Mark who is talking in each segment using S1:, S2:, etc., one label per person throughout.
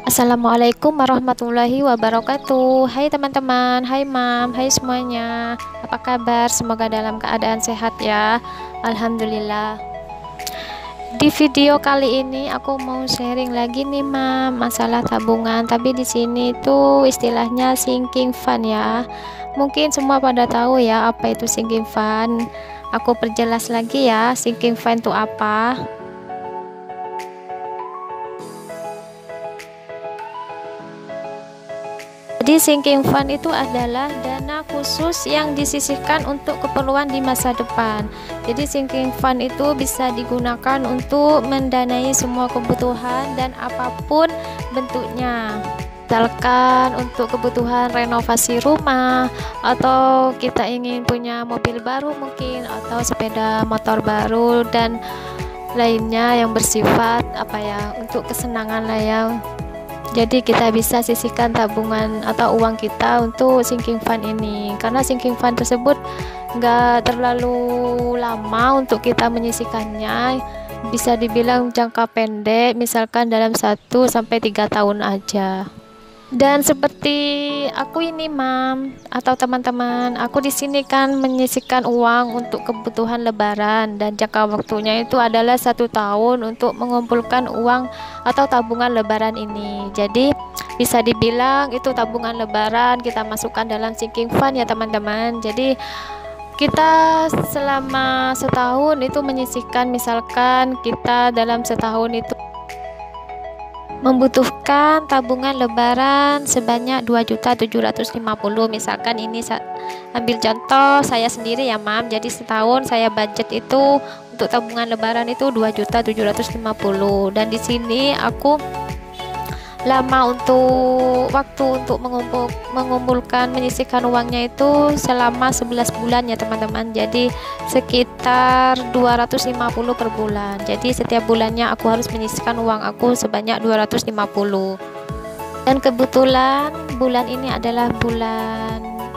S1: Assalamualaikum warahmatullahi wabarakatuh. Hai teman-teman, hai mam, hai semuanya. Apa kabar? Semoga dalam keadaan sehat ya. Alhamdulillah. Di video kali ini aku mau sharing lagi nih mam, masalah tabungan. Tapi di sini tuh istilahnya sinking fund ya. Mungkin semua pada tahu ya apa itu sinking fund. Aku perjelas lagi ya, sinking fund itu apa. Jadi sinking fund itu adalah dana khusus yang disisihkan untuk keperluan di masa depan. Jadi sinking fund itu bisa digunakan untuk mendanai semua kebutuhan dan apapun bentuknya. Misalkan untuk kebutuhan renovasi rumah, atau kita ingin punya mobil baru mungkin, atau sepeda motor baru dan lainnya yang bersifat untuk kesenangan lah ya. Jadi kita bisa sisihkan tabungan atau uang kita untuk sinking fund ini, karena sinking fund tersebut nggak terlalu lama untuk kita menyisihkannya, bisa dibilang jangka pendek, misalkan dalam 1 sampai 3 tahun aja. Dan seperti aku ini mam atau teman-teman, aku di sini kan menyisihkan uang untuk kebutuhan lebaran dan jangka waktunya itu adalah 1 tahun untuk mengumpulkan uang atau tabungan lebaran ini. Jadi bisa dibilang itu tabungan lebaran kita masukkan dalam sinking fund ya teman-teman. Jadi kita selama setahun itu menyisihkan, misalkan kita dalam setahun itu membutuhkan tabungan lebaran sebanyak 2.750.000. Misalkan ini ambil contoh saya sendiri ya mam, jadi setahun saya budget itu untuk tabungan lebaran itu 2.750.000, dan di sini aku lama untuk waktu untuk mengumpulkan menyisihkan uangnya itu selama 11 bulan ya teman-teman. Jadi sekitar 250 per bulan. Jadi setiap bulannya aku harus menyisihkan uang aku sebanyak 250. Dan kebetulan bulan ini adalah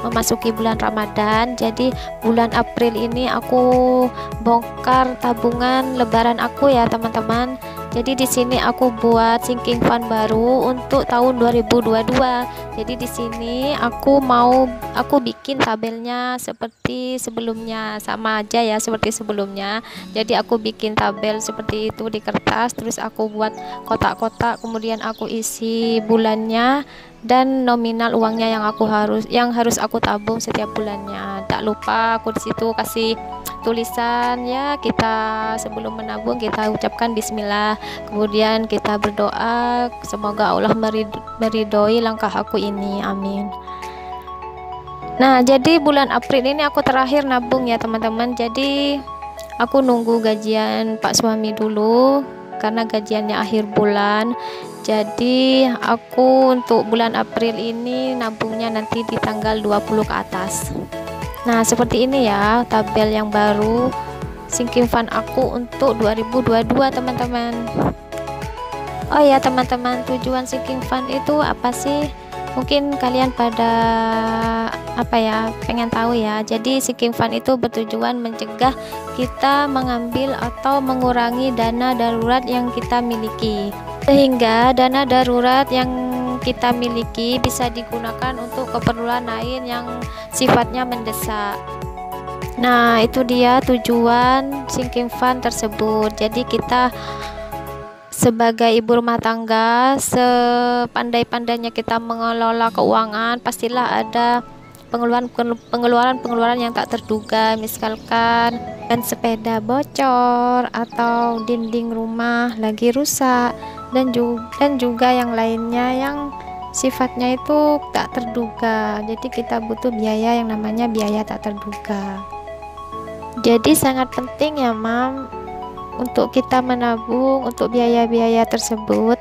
S1: memasuki bulan Ramadan. Jadi bulan April ini aku bongkar tabungan lebaran aku ya teman-teman. Jadi di sini aku buat sinking fund baru untuk tahun 2022. Jadi di sini aku bikin tabelnya seperti sebelumnya, sama aja ya seperti sebelumnya. Jadi aku bikin tabel seperti itu di kertas, terus aku buat kotak-kotak, kemudian aku isi bulannya dan nominal uangnya yang harus aku tabung setiap bulannya. Tak lupa aku di situ kasih tulisan ya, kita sebelum menabung kita ucapkan bismillah, kemudian kita berdoa semoga Allah meridhoi langkah aku ini, amin. Nah jadi bulan April ini aku terakhir nabung ya teman-teman. Jadi aku nunggu gajian Pak suami dulu karena gajiannya akhir bulan. Jadi aku untuk bulan April ini nabungnya nanti di tanggal 20 ke atas. Nah seperti ini ya tabel yang baru sinking fund aku untuk 2022 teman-teman. Oh ya teman-teman, tujuan sinking fund itu apa sih? Mungkin kalian pada pengen tahu ya. Jadi sinking fund itu bertujuan mencegah kita mengambil atau mengurangi dana darurat yang kita miliki, sehingga dana darurat yang kita miliki bisa digunakan untuk keperluan lain yang sifatnya mendesak. Nah itu dia tujuan sinking fund tersebut. Jadi kita sebagai ibu rumah tangga, sepandai-pandainya kita mengelola keuangan, pastilah ada pengeluaran yang tak terduga, misalkan dan sepeda bocor atau dinding rumah lagi rusak, dan juga yang lainnya yang sifatnya itu tak terduga. Jadi kita butuh biaya yang namanya biaya tak terduga. Jadi sangat penting ya mam untuk kita menabung untuk biaya-biaya tersebut.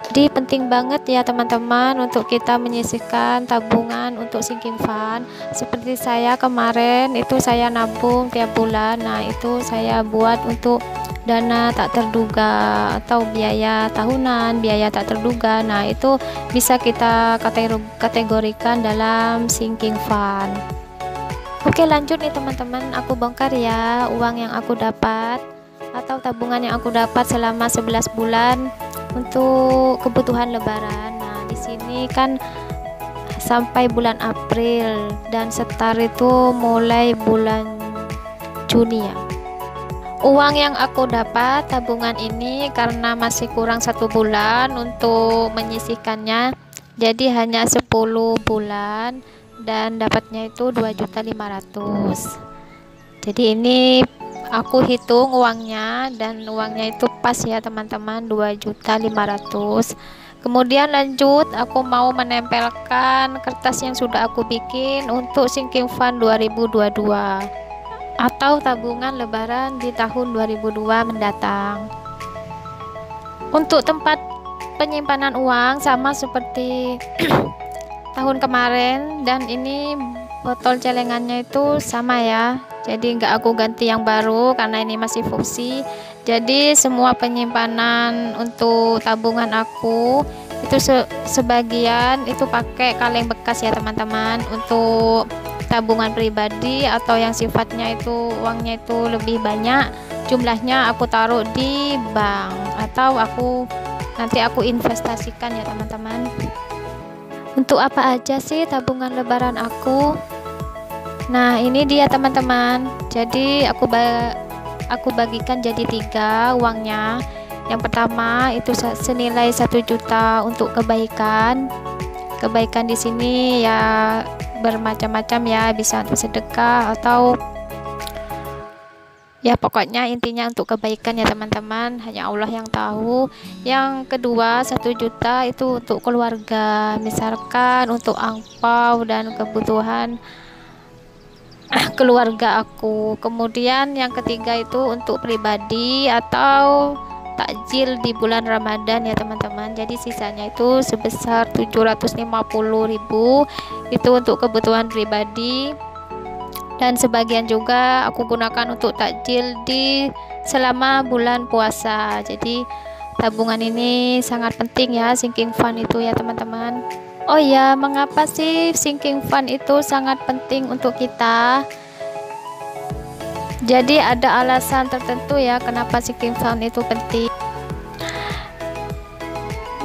S1: Jadi penting banget ya teman-teman untuk kita menyisihkan tabungan untuk sinking fund. Seperti saya kemarin itu saya nabung tiap bulan. Nah itu saya buat untuk dana tak terduga atau biaya tahunan, biaya tak terduga. Nah itu bisa kita kategorikan dalam sinking fund. Oke lanjut nih teman-teman, aku bongkar ya uang yang aku dapat atau tabungan yang aku dapat selama 11 bulan untuk kebutuhan lebaran. Nah, di sini kan sampai bulan April dan setar itu mulai bulan Juni ya. Uang yang aku dapat tabungan ini karena masih kurang 1 bulan untuk menyisihkannya, jadi hanya 10 bulan dan dapatnya itu 2.500.000. Jadi ini aku hitung uangnya dan uangnya itu pas ya teman-teman, 2.500.000. Kemudian lanjut aku mau menempelkan kertas yang sudah aku bikin untuk sinking fund 2022 atau tabungan lebaran di tahun 2002 mendatang. Untuk tempat penyimpanan uang sama seperti tahun kemarin, dan ini botol celengannya itu sama ya, jadi nggak aku ganti yang baru karena ini masih fungsi. Jadi semua penyimpanan untuk tabungan aku itu sebagian itu pakai kaleng bekas ya teman-teman. Untuk tabungan pribadi atau yang sifatnya itu uangnya itu lebih banyak jumlahnya, aku taruh di bank atau nanti aku investasikan ya teman-teman. Untuk apa aja sih tabungan lebaran aku? Nah, ini dia teman-teman. Jadi aku bagikan jadi 3 uangnya. Yang pertama itu senilai 1 juta untuk kebaikan. Kebaikan di sini ya bermacam-macam ya, bisa untuk sedekah atau ya pokoknya intinya untuk kebaikan ya teman-teman, hanya Allah yang tahu. Yang kedua 1 juta itu untuk keluarga, misalkan untuk angpau dan kebutuhan keluarga aku. Kemudian yang ketiga itu untuk pribadi atau takjil di bulan Ramadan ya teman-teman. Jadi sisanya itu sebesar 750.000 itu untuk kebutuhan pribadi, dan sebagian juga aku gunakan untuk takjil di selama bulan puasa. Jadi tabungan ini sangat penting ya, sinking fund itu ya teman-teman. Oh ya, mengapa sih sinking fund itu sangat penting untuk kita? Jadi ada alasan tertentu ya kenapa sinking fund itu penting.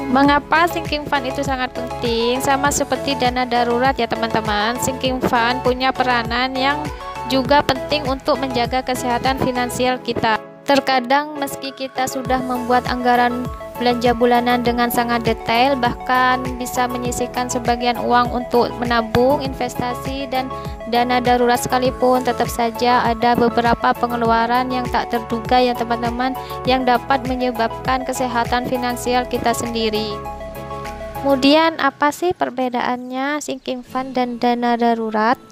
S1: Mengapa sinking fund itu sangat penting? Sama seperti dana darurat ya teman-teman, sinking fund punya peranan yang juga penting untuk menjaga kesehatan finansial kita. Terkadang meski kita sudah membuat anggaran belanja bulanan dengan sangat detail, bahkan bisa menyisihkan sebagian uang untuk menabung, investasi, dan dana darurat sekalipun, tetap saja ada beberapa pengeluaran yang tak terduga ya teman-teman, yang dapat menyebabkan kesehatan finansial kita sendiri. Kemudian apa sih perbedaannya sinking fund dan dana darurat?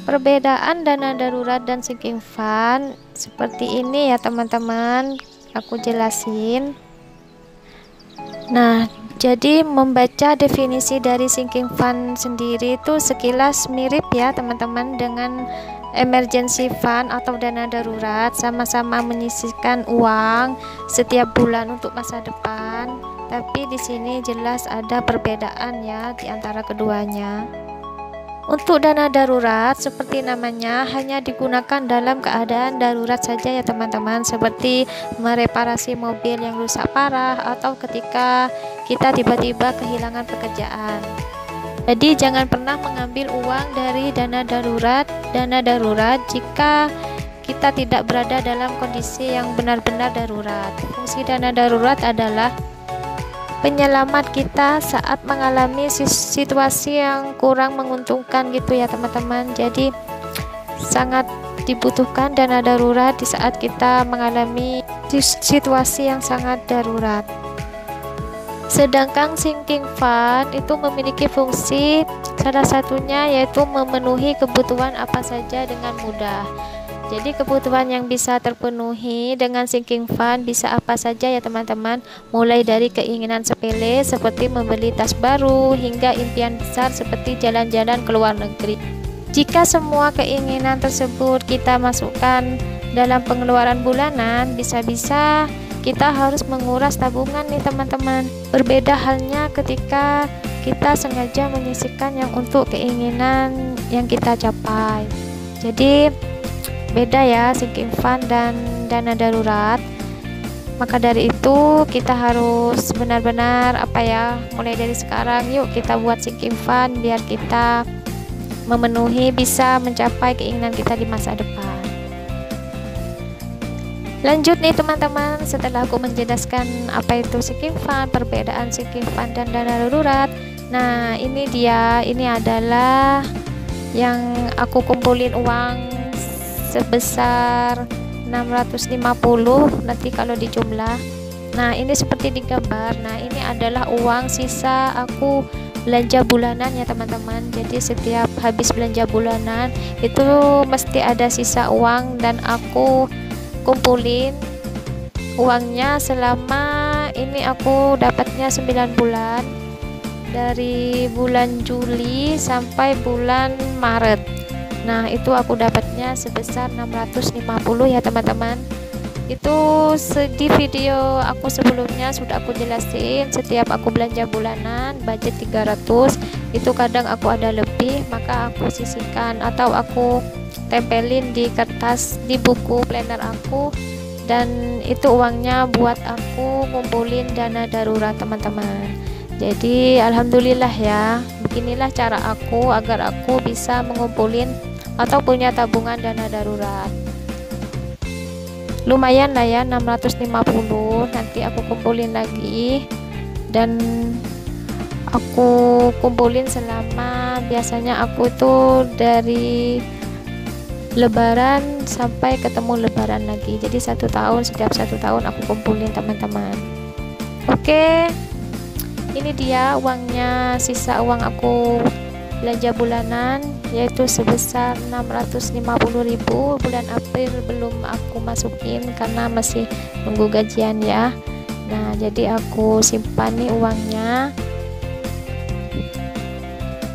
S1: Perbedaan dana darurat dan sinking fund seperti ini ya teman-teman, aku jelasin. Nah, jadi membaca definisi dari sinking fund sendiri itu sekilas mirip ya teman-teman dengan emergency fund atau dana darurat, sama-sama menyisihkan uang setiap bulan untuk masa depan. Tapi di sini jelas ada perbedaan ya di antara keduanya. Untuk dana darurat seperti namanya hanya digunakan dalam keadaan darurat saja ya teman-teman, seperti mereparasi mobil yang rusak parah atau ketika kita tiba-tiba kehilangan pekerjaan. Jadi jangan pernah mengambil uang dari dana darurat jika kita tidak berada dalam kondisi yang benar-benar darurat. Fungsi dana darurat adalah penyelamat kita saat mengalami situasi yang kurang menguntungkan gitu ya teman-teman. Jadi sangat dibutuhkan dana darurat di saat kita mengalami situasi yang sangat darurat. Sedangkan sinking fund itu memiliki fungsi salah satunya yaitu memenuhi kebutuhan apa saja dengan mudah. Jadi kebutuhan yang bisa terpenuhi dengan sinking fund bisa apa saja ya teman-teman, mulai dari keinginan sepele seperti membeli tas baru hingga impian besar seperti jalan-jalan ke luar negeri. Jika semua keinginan tersebut kita masukkan dalam pengeluaran bulanan, bisa-bisa kita harus menguras tabungan nih teman-teman. Berbeda halnya ketika kita sengaja menyisihkan yang untuk keinginan yang kita capai. Jadi beda ya sinking fund dan ngumpulin dana darurat. Maka dari itu kita harus benar-benar mulai dari sekarang yuk kita buat sinking fund biar kita bisa mencapai keinginan kita di masa depan. Lanjut nih teman-teman, setelah aku menjelaskan apa itu sinking fund, perbedaan sinking fund dan dana darurat. Nah ini adalah yang aku kumpulin uang sebesar 650 nanti kalau dijumlah. Nah ini seperti di gambar. Nah ini adalah uang sisa aku belanja bulanan ya teman-teman. Jadi setiap habis belanja bulanan itu mesti ada sisa uang, dan aku kumpulin uangnya selama ini. Aku dapatnya 9 bulan, dari bulan Juli sampai bulan Maret. Nah itu aku dapatnya sebesar 650 ya teman-teman. Itu di video aku sebelumnya sudah aku jelasin, setiap aku belanja bulanan budget 300, itu kadang aku ada lebih, maka aku sisihkan atau aku tempelin di kertas di buku planner aku, dan itu uangnya buat aku ngumpulin dana darurat teman-teman. Jadi alhamdulillah ya, beginilah cara aku agar aku bisa mengumpulin atau punya tabungan dana darurat. Lumayan lah ya 650, nanti aku kumpulin lagi, dan aku kumpulin selama, biasanya aku tuh dari lebaran sampai ketemu lebaran lagi. Jadi setiap satu tahun aku kumpulin teman-teman. Oke, ini dia uangnya, sisa uang aku belanja bulanan yaitu sebesar 650.000. Bulan April belum aku masukin karena masih nunggu gajian ya. Nah jadi aku simpan nih uangnya.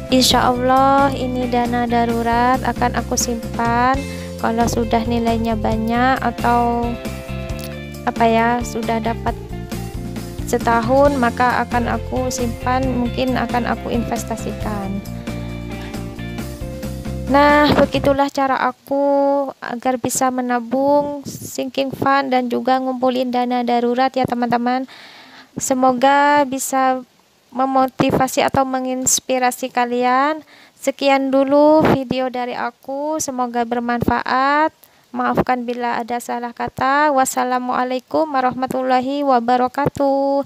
S1: Insya Allah ini dana darurat akan aku simpan. Kalau sudah nilainya banyak atau sudah dapat setahun, maka akan aku simpan, mungkin akan aku investasikan. Nah begitulah cara aku agar bisa menabung sinking fund dan juga ngumpulin dana darurat ya teman-teman. Semoga bisa memotivasi atau menginspirasi kalian. Sekian dulu video dari aku, semoga bermanfaat. Maafkan bila ada salah kata. Wassalamualaikum warahmatullahi wabarakatuh.